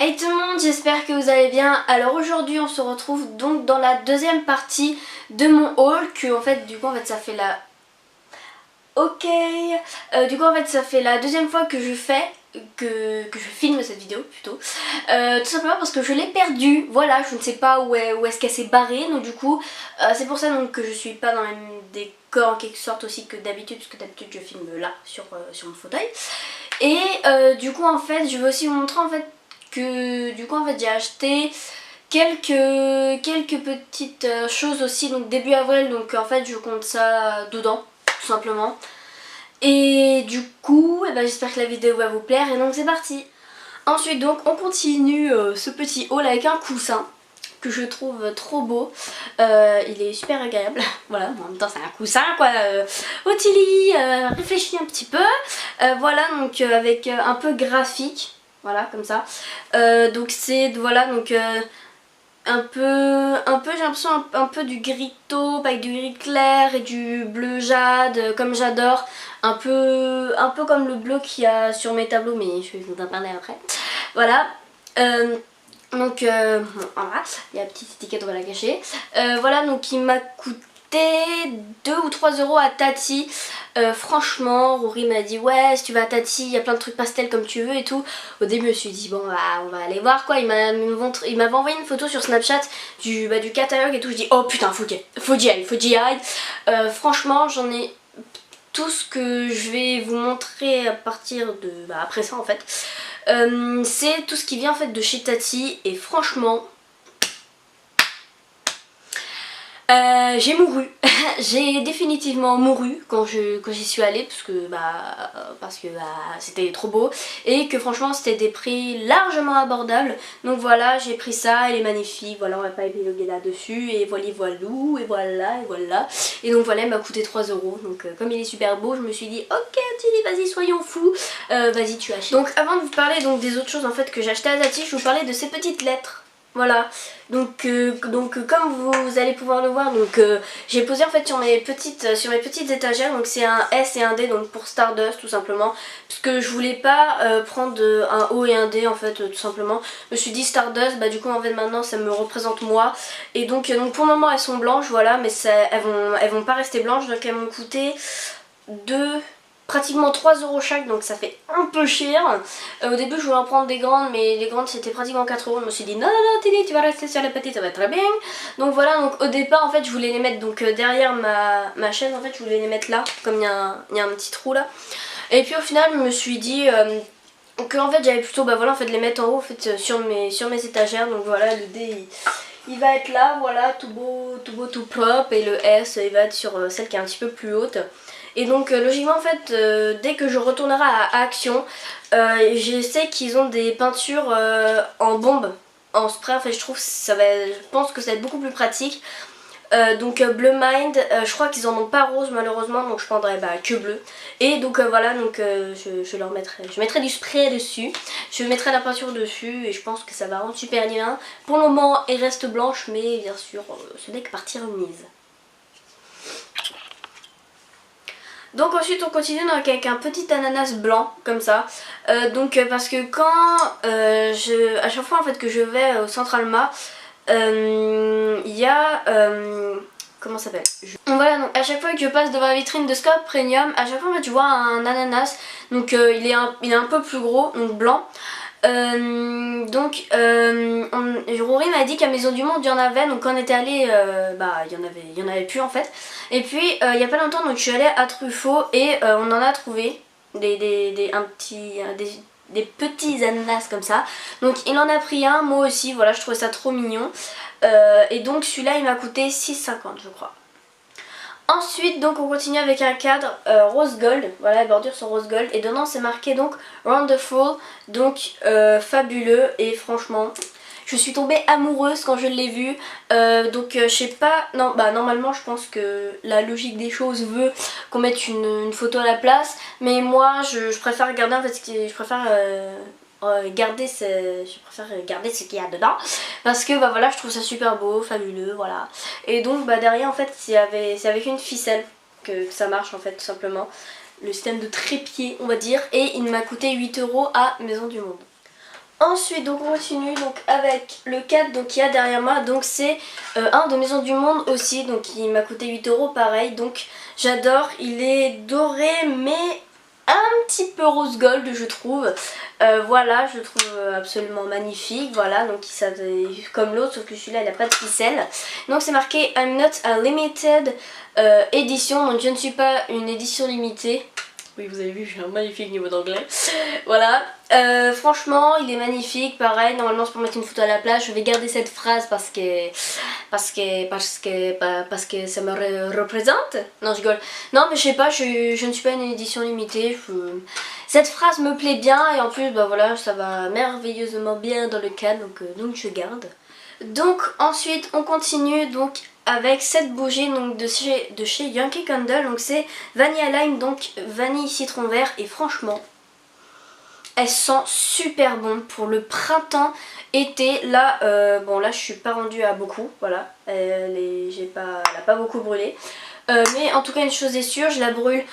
Hey tout le monde, j'espère que vous allez bien. Alors aujourd'hui on se retrouve donc dans la deuxième partie de mon haul que en fait ça fait la... Ok, ça fait la deuxième fois que je fais, que je filme cette vidéo plutôt. Tout simplement parce que je l'ai perdue, voilà, je ne sais pas où est-ce qu'elle s'est barrée. Donc du coup c'est pour ça donc, que je suis pas dans le même décor en quelque sorte aussi que d'habitude, parce que d'habitude je filme là sur mon fauteuil. Et du coup en fait je vais aussi vous montrer en fait que j'ai acheté quelques petites choses aussi donc début avril, donc en fait je compte ça dedans tout simplement. Et du coup j'espère que la vidéo va vous plaire et donc c'est parti. Ensuite donc on continue ce petit haul avec un coussin que je trouve trop beau. Il est super agréable. Voilà, en même temps c'est un coussin quoi. Ottilie réfléchis un petit peu. Voilà donc avec un peu graphique. Voilà comme ça. Donc c'est voilà donc un peu j'ai l'impression un peu du gris taupe avec du gris clair et du bleu jade comme j'adore. Un peu comme le bleu qu'il y a sur mes tableaux, mais je vais vous en parler après. Voilà. Donc voilà, il y a une petite étiquette, on va la cacher. Voilà, donc il m'a coûté 2 ou 3 euros à Tati. Franchement, Rory m'a dit ouais, si tu vas à Tati, il y a plein de trucs pastel comme tu veux et tout. Au début, je me suis dit bon, bah, on va aller voir quoi. Il m'avait envoyé une photo sur Snapchat du catalogue et tout. Je dis oh putain, faut que j'y aille. Franchement, j'en ai tout ce que je vais vous montrer à partir de après ça en fait. C'est tout ce qui vient en fait de chez Tati et franchement j'ai mouru. J'ai définitivement mouru quand j'y suis allée parce que c'était trop beau et que franchement c'était des prix largement abordables. Donc voilà, j'ai pris ça, elle est magnifique, voilà, on va pas épiloguer là dessus et voilou et voilà et voilà. Et donc voilà, elle m'a coûté 3 euros. Donc comme il est super beau, je me suis dit ok Tilly, vas-y soyons fous, vas-y tu achètes. Donc avant de vous parler donc des autres choses en fait que j'ai acheté à Tati, je vais vous parler de ces petites lettres. Voilà, donc comme vous allez pouvoir le voir, donc j'ai posé en fait sur mes petites étagères, donc c'est un S et un D donc pour Stardust tout simplement, parce que je voulais pas prendre un O et un D en fait tout simplement. Je me suis dit Stardust, bah du coup en fait maintenant ça me représente moi, et donc pour le moment elles sont blanches, voilà, mais elles vont pas rester blanches, donc elles m'ont coûté pratiquement 3 euros chaque, donc ça fait un peu cher. Au début je voulais en prendre des grandes, mais les grandes c'était pratiquement 4 euros. Je me suis dit non Tilly, tu vas rester sur les petites, ça va très bien. Donc voilà, donc au départ en fait je voulais les mettre donc derrière ma chaise, en fait je voulais les mettre là, comme il y a un petit trou là. Et puis au final je me suis dit que en fait j'allais plutôt voilà en fait les mettre en haut en fait sur mes étagères. Donc voilà, le D il va être là, voilà, tout beau tout propre, et le S il va être sur celle qui est un petit peu plus haute. Et donc logiquement en fait dès que je retournerai à Action, je sais qu'ils ont des peintures en bombe, en spray. En fait je pense que ça va être beaucoup plus pratique. Donc Bleu Mind, je crois qu'ils en ont pas rose malheureusement, donc je prendrai que bleu. Et donc voilà, donc je mettrai du spray dessus, je mettrai la peinture dessus et je pense que ça va rendre super bien. Pour le moment elle reste blanche, mais bien sûr ce n'est que partie remise. Donc ensuite on continue avec un petit ananas blanc comme ça. Parce que à chaque fois en fait que je vais au Centralma, il y a comment ça s'appelle, voilà, donc à chaque fois que je passe devant la vitrine de Scope Premium, à chaque fois en fait, tu vois un ananas. Donc il est un peu plus gros, donc blanc. Rory m'a dit qu'à Maison du Monde il y en avait, donc quand on était allé il y en avait plus en fait. Et puis il y a pas longtemps donc je suis allée à Truffaut et on en a trouvé des petits ananas comme ça. Donc il en a pris un, moi aussi, voilà, je trouvais ça trop mignon. Et donc celui-là il m'a coûté 6,50 je crois. Ensuite donc on continue avec un cadre rose gold, voilà, les bordures sont rose gold et dedans c'est marqué donc Wonderful, donc fabuleux, et franchement je suis tombée amoureuse quand je l'ai vu. Je sais pas, non bah normalement je pense que la logique des choses veut qu'on mette une photo à la place, mais moi je préfère regarder en fait je préfère garder ce qu'il y a dedans, parce que voilà je trouve ça super beau, fabuleux, voilà. Et donc derrière en fait c'est avec une ficelle que ça marche en fait tout simplement, le système de trépied on va dire, et il m'a coûté 8 euros à Maison du Monde. Ensuite donc on continue donc avec le 4 donc qu'il y a derrière moi, donc c'est un de Maison du Monde aussi, donc il m'a coûté 8 € pareil, donc j'adore, il est doré mais un petit peu rose gold je trouve. Voilà, je le trouve absolument magnifique, voilà, donc ça, comme l'autre sauf que celui-là il a pas de ficelle. Donc c'est marqué I'm not a limited edition, donc je ne suis pas une édition limitée. Oui, vous avez vu, j'ai un magnifique niveau d'anglais. Voilà, franchement il est magnifique, pareil, normalement c'est pour mettre une photo à la plage. Je vais garder cette phrase parce que ça me représente. Non, je rigole. Non mais je sais pas, je ne suis pas une édition limitée. Cette phrase me plaît bien et en plus bah voilà, ça va merveilleusement bien dans le cadre, donc je garde. Donc ensuite on continue donc avec cette bougie donc de chez Yankee Candle, donc c'est Vanilla Lime, donc vanille citron vert, et franchement elle sent super bon pour le printemps, été. Là bon là je suis pas rendue à beaucoup, voilà, elle a pas beaucoup brûlé, mais en tout cas une chose est sûre, je la brûle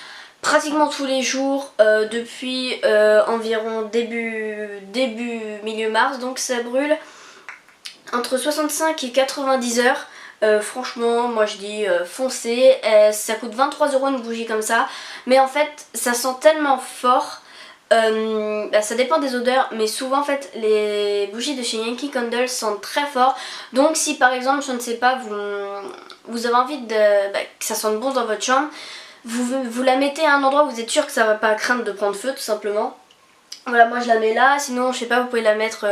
pratiquement tous les jours depuis environ milieu mars, donc ça brûle entre 65 et 90 heures. Franchement moi je dis foncez, ça coûte 23 € une bougie comme ça, mais en fait ça sent tellement fort. Bah, ça dépend des odeurs, mais souvent en fait les bougies de chez Yankee Candle sentent très fort. Donc si par exemple je ne sais pas vous avez envie que ça sente bon dans votre chambre, vous la mettez à un endroit où vous êtes sûr que ça va pas craindre de prendre feu tout simplement. Voilà, moi je la mets là, sinon je sais pas, vous pouvez la mettre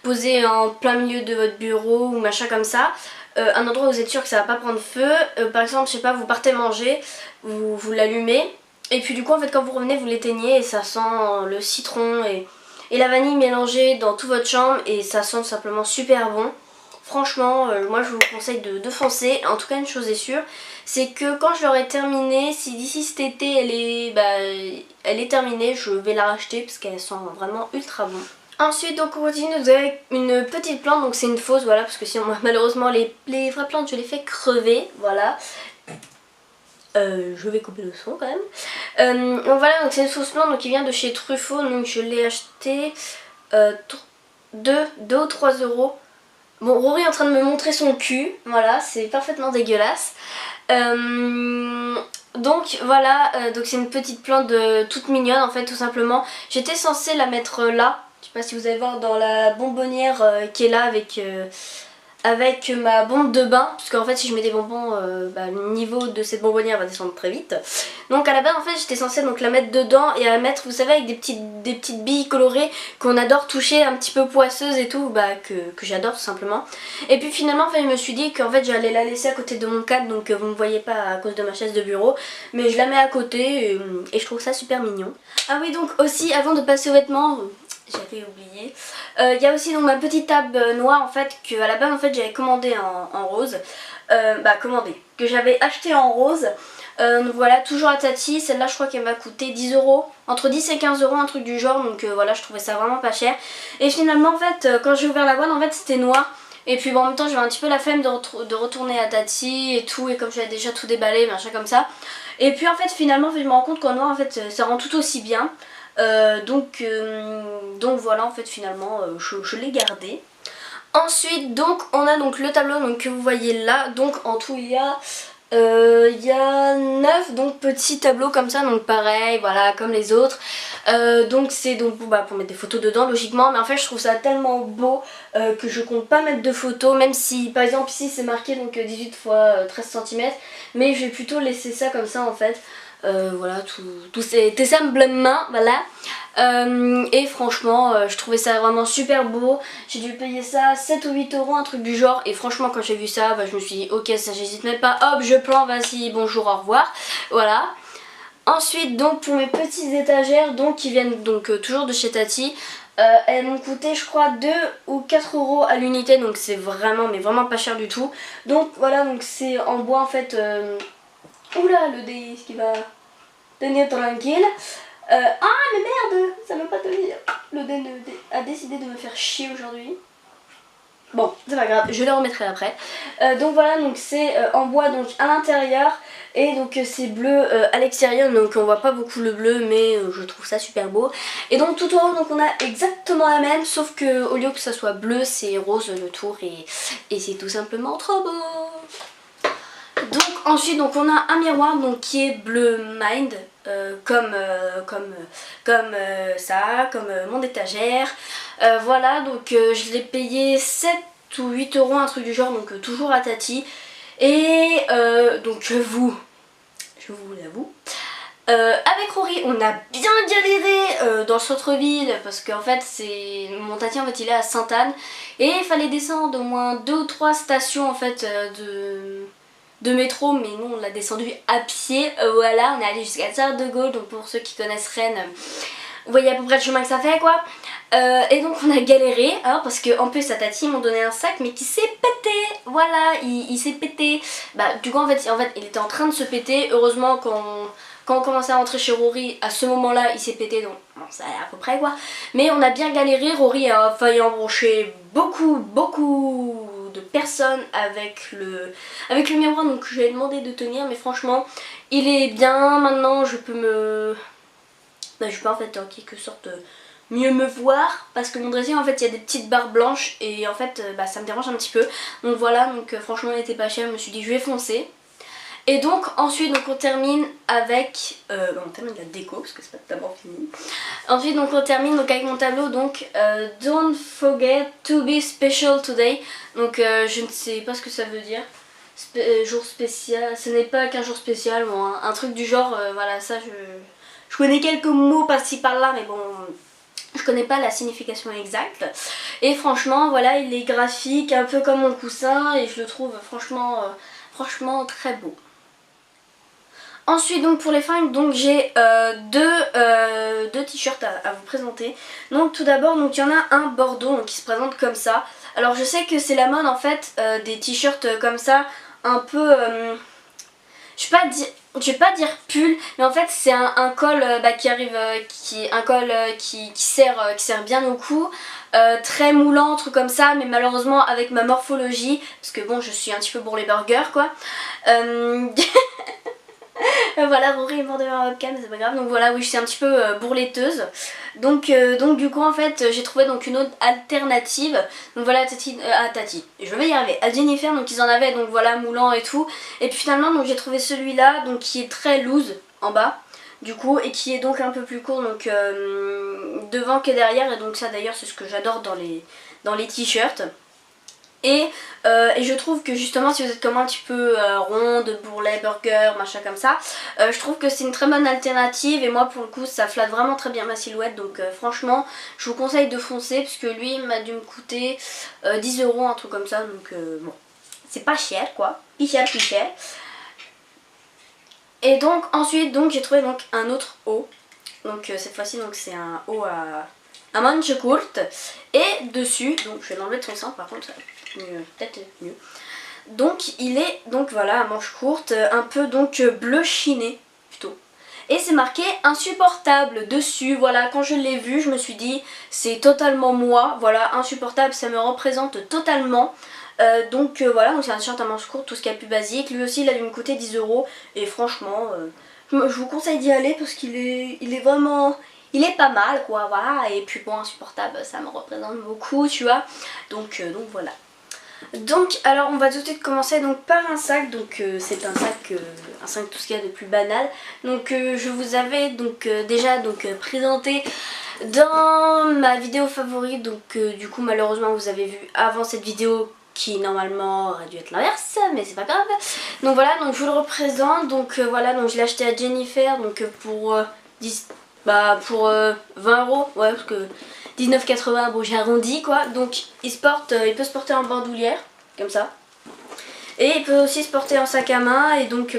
posée en plein milieu de votre bureau ou machin comme ça. Un endroit où vous êtes sûr que ça va pas prendre feu. Par exemple, je sais pas, vous partez manger, vous l'allumez. Et puis du coup en fait quand vous revenez vous l'éteignez et ça sent le citron et la vanille mélangée dans toute votre chambre et ça sent simplement super bon. Franchement moi je vous conseille de foncer. En tout cas une chose est sûre, c'est que quand je l'aurai terminée, si d'ici cet été elle est terminée, je vais la racheter parce qu'elle sent vraiment ultra bon. Ensuite donc on continue avec une petite plante, donc c'est une fausse, voilà, parce que sinon malheureusement les vraies plantes je les fais crever, voilà. Je vais couper le son quand même. Donc voilà, donc c'est une fausse plante donc qui vient de chez Truffaut, donc je l'ai acheté 2 ou 3 €. Bon, Rory est en train de me montrer son cul, voilà, c'est parfaitement dégueulasse. Donc voilà, donc c'est une petite plante toute mignonne en fait tout simplement. J'étais censée la mettre là, je sais pas si vous allez voir dans la bonbonnière qui est là avec ma bombe de bain, parce qu'en fait si je mets des bonbons, le niveau de cette bonbonnière va descendre très vite. Donc à la base en fait j'étais censée donc la mettre dedans et la mettre, vous savez, avec des petites billes colorées qu'on adore toucher, un petit peu poisseuses et tout, que j'adore tout simplement. Et puis finalement en fait je me suis dit qu'en fait j'allais la laisser à côté de mon cadre, donc vous ne me voyez pas à cause de ma chaise de bureau, mais je la mets à côté et je trouve ça super mignon. Ah oui, donc aussi avant de passer aux vêtements, j'avais oublié. Il y a aussi donc ma petite table noire en fait que à la base en fait j'avais commandé en rose. Que j'avais acheté en rose. Voilà, toujours à Tati. Celle-là je crois qu'elle m'a coûté 10 €, entre 10 et 15 €, un truc du genre. Donc voilà, je trouvais ça vraiment pas cher. Et finalement en fait quand j'ai ouvert la boîte en fait c'était noir. Et puis bon, en même temps j'avais un petit peu la flemme de retourner à Tati et tout. Et comme j'avais déjà tout déballé, machin comme ça. Et puis en fait finalement je me rends compte qu'en noir en fait ça rend tout aussi bien. Donc voilà en fait finalement je l'ai gardé. Ensuite donc on a donc le tableau donc, que vous voyez là. Donc en tout il y a 9 donc petits tableaux comme ça, donc pareil voilà comme les autres. Donc c'est donc pour mettre des photos dedans logiquement, mais en fait je trouve ça tellement beau que je compte pas mettre de photos, même si par exemple ici c'est marqué donc 18 x 13 cm, mais je vais plutôt laisser ça comme ça en fait. Voilà, tout simplement, voilà. Et franchement je trouvais ça vraiment super beau. J'ai dû payer ça 7 ou 8 €, un truc du genre. Et franchement quand j'ai vu ça je me suis dit ok, ça j'hésite même pas, hop je prends, vas-y, bonjour, au revoir. Voilà. Ensuite donc pour mes petites étagères donc qui viennent donc toujours de chez Tati, elles m'ont coûté je crois 2 ou 4 € à l'unité, donc c'est vraiment mais vraiment pas cher du tout. Donc voilà, donc c'est en bois en fait. Oula, le dé qui va tenir tranquille. Ah mais merde, ça ne veut pas tenir. Le dé a décidé de me faire chier aujourd'hui. Bon, c'est pas grave, je le remettrai après. Donc voilà, donc c'est en bois donc à l'intérieur et donc c'est bleu à l'extérieur, donc on voit pas beaucoup le bleu mais je trouve ça super beau. Et donc tout en haut donc on a exactement la même sauf que au lieu que ça soit bleu c'est rose le tour et c'est tout simplement trop beau. Donc ensuite donc on a un miroir donc qui est bleu mind comme mon étagère. Voilà donc je l'ai payé 7 ou 8 euros un truc du genre donc toujours à Tati. Et donc je vous l'avoue. Avec Rory on a bien galéré dans le centre-ville parce qu'en fait c'est mon tati en fait il est à Sainte-Anne et il fallait descendre au moins 2 ou 3 stations en fait de métro, mais nous on l'a descendu à pied. Voilà, on est allé jusqu'à Charles de Gaulle, donc pour ceux qui connaissent Rennes, vous voyez à peu près le chemin que ça fait quoi. Et donc on a galéré hein, parce qu'en plus sa tati m'ont donné un sac mais qui s'est pété. Voilà, il s'est pété. Bah du coup en fait il était en train de se péter. Heureusement quand on commençait à rentrer chez Rory, à ce moment là il s'est pété, donc bon, ça allait à peu près quoi. Mais on a bien galéré, Rory a failli embrocher beaucoup de personnes avec le miroir, donc je lui ai demandé de tenir mais franchement il est bien. Maintenant je peux en fait en quelque sorte mieux me voir parce que mon dressing en fait il y a des petites barres blanches et en fait ça me dérange un petit peu. Donc voilà, donc franchement il était pas cher, je me suis dit je vais foncer. Et donc ensuite donc on termine avec on termine la déco parce que c'est pas d'abord fini. Ensuite donc on termine donc avec mon tableau donc don't forget to be special today. Donc je ne sais pas ce que ça veut dire. Jour spécial, ce n'est pas qu'un jour spécial, bon, un truc du genre, voilà ça je connais quelques mots par-ci par-là mais bon je connais pas la signification exacte. Et franchement voilà il est graphique un peu comme mon coussin et je le trouve franchement très beau. Ensuite donc pour les fringues donc j'ai deux t-shirts à vous présenter. Donc tout d'abord donc il y en a un bordeaux donc, qui se présente comme ça. Alors je sais que c'est la mode en fait des t-shirts comme ça un peu je vais pas dire pull mais en fait c'est un col qui arrive qui sert bien au cou, très moulant, truc comme ça, mais malheureusement avec ma morphologie parce que bon je suis un petit peu pour les burgers quoi. Voilà, Rory est mort de ma webcam, mais c'est pas grave. Donc voilà, oui, je suis un petit peu bourleteuse. Donc du coup, en fait, j'ai trouvé donc une autre alternative. Donc voilà, à Tati, je vais y arriver. À Jennifer, donc ils en avaient, donc voilà, moulant et tout. Et puis finalement, donc j'ai trouvé celui-là, donc qui est très loose en bas, du coup, et qui est donc un peu plus court, donc devant que derrière. Et donc ça, d'ailleurs, c'est ce que j'adore dans les t-shirts. Et je trouve que justement si vous êtes comme un petit peu ronde, bourrelet, burger, machin comme ça, je trouve que c'est une très bonne alternative et moi pour le coup ça flatte vraiment très bien ma silhouette. Donc franchement je vous conseille de foncer puisque lui il m'a dû me coûter 10 euros, un truc comme ça. Donc bon, c'est pas cher quoi, plus cher. Et donc ensuite donc j'ai trouvé donc un autre haut. Donc cette fois-ci donc c'est un haut à manches courtes et dessus, donc je vais l'enlever de son sein par contre, peut-être mieux. Donc il est donc voilà à manches courtes, un peu donc bleu chiné plutôt. Et c'est marqué insupportable dessus. Voilà, quand je l'ai vu je me suis dit c'est totalement moi. Voilà, insupportable ça me représente totalement. Donc voilà, donc c'est un t-shirt à manches courtes, tout ce qu'il y a plus basique. Lui aussi il a dû me coûter 10 euros et franchement je vous conseille d'y aller parce qu'il est vraiment... Il est pas mal quoi, voilà. Et puis bon, insupportable ça me représente beaucoup tu vois. Donc voilà. Donc alors on va tout de suite commencer donc par un sac. Donc c'est un sac tout ce qu'il y a de plus banal. Donc je vous avais donc déjà donc présenté dans ma vidéo favorite. Donc du coup malheureusement vous avez vu avant cette vidéo qui normalement aurait dû être l'inverse, mais c'est pas grave. Donc voilà, donc je vous le représente. Donc voilà, donc je l'ai acheté à Jennifer donc pour 20 euros, ouais, parce que 19,80, bon j'ai arrondi quoi. Donc il peut se porter en bandoulière comme ça et il peut aussi se porter en sac à main. Et donc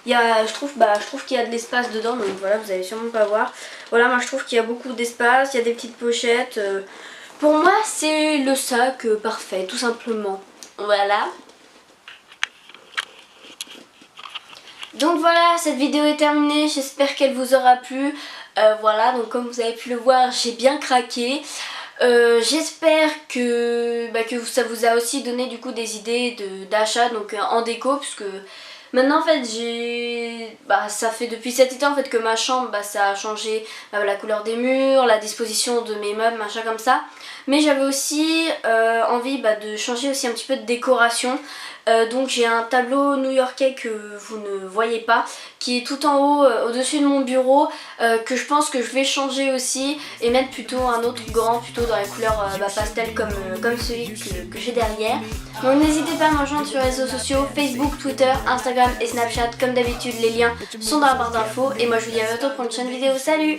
je trouve qu'il y a de l'espace dedans. Donc voilà, vous allez sûrement pas voir. Voilà, moi je trouve qu'il y a beaucoup d'espace, il y a des petites pochettes. Pour moi c'est le sac parfait tout simplement. Voilà. Donc voilà, cette vidéo est terminée, j'espère qu'elle vous aura plu. Voilà, donc comme vous avez pu le voir, j'ai bien craqué. J'espère que que ça vous a aussi donné du coup des idées d'achat donc en déco, puisque maintenant en fait ça fait depuis cet été en fait que ma chambre ça a changé la couleur des murs, la disposition de mes meubles, machin comme ça. Mais j'avais aussi envie de changer aussi un petit peu de décoration. Donc j'ai un tableau new-yorkais que vous ne voyez pas, qui est tout en haut au-dessus de mon bureau, que je pense que je vais changer aussi et mettre plutôt un autre grand, plutôt dans la couleur pastel comme celui que j'ai derrière. Donc n'hésitez pas à me rejoindre sur les réseaux sociaux, Facebook, Twitter, Instagram et Snapchat. Comme d'habitude, les liens sont dans la barre d'infos. Et moi je vous dis à bientôt pour une prochaine vidéo. Salut!